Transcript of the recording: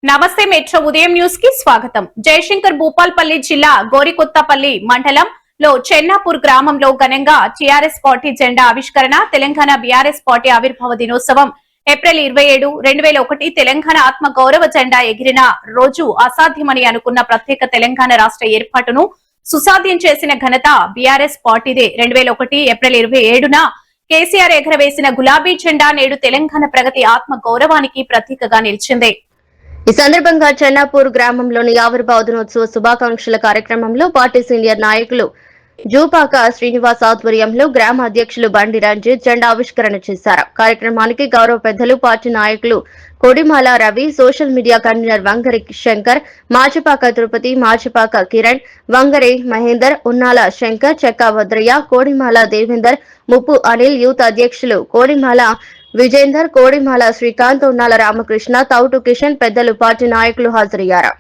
నమస్తే మెట్రో ఉదయం న్యూస్ కి స్వాగతం. జయశంకర్ భూపాల్పల్లి జిల్లా గోరికొత్తపల్లి మండలంలో చెన్నాపూర్ గ్రామంలో ఘనంగా టీఆర్ఎస్ పార్టీ జెండా ఆవిష్కరణ. తెలంగాణ బీఆర్ఎస్ పార్టీ ఆవిర్భావ దినోత్సవం ఏప్రిల్ 27, 2001 తెలంగాణ ఆత్మ గౌరవ జెండా ఎగిరిన రోజు. అసాధ్యమని అనుకున్న ప్రత్యేక తెలంగాణ రాష్ట్ర ఏర్పాటును సుసాధ్యం చేసిన ఘనత బీఆర్ఎస్ పార్టీదే. 2001 ఏప్రిల్ 27న కేసీఆర్ ఎగరవేసిన గులాబీ జెండా నేడు తెలంగాణ ప్రగతి ఆత్మ గౌరవానికి ప్రతీకగా నిలిచింది. ఈ సందర్భంగా చెన్నాపూర్ గ్రామంలోని ఆవిర్భావ దినోత్సవ శుభాకాంక్షల కార్యక్రమంలో పార్టీ సీనియర్ నాయకులు జూపాక శ్రీనివాస్ ఆధ్వర్యంలో గ్రామ అధ్యక్షులు బండి రంజిత్ జెండా ఆవిష్కరణ చేశారు. కార్యక్రమానికి గౌరవ పెద్దలు పార్టీ నాయకులు Kodimala Ravi, social media convener Vangari Shankar, Machipaka Tirupati, Machipaka Kiran, Vangari Mahender, Unnala Shankar, Chekka Bhadraiah, కోడిమాల Devender, ముప్పు అనిల్, యూత్ అధ్యక్షులు కోడిమాల విజేందర్, కోడిమాల శ్రీకాంత్, ఉన్నాల రామకృష్ణ, తౌటు కిషన్, పెద్దలు పార్టీ నాయకులు హాజరయ్యారు.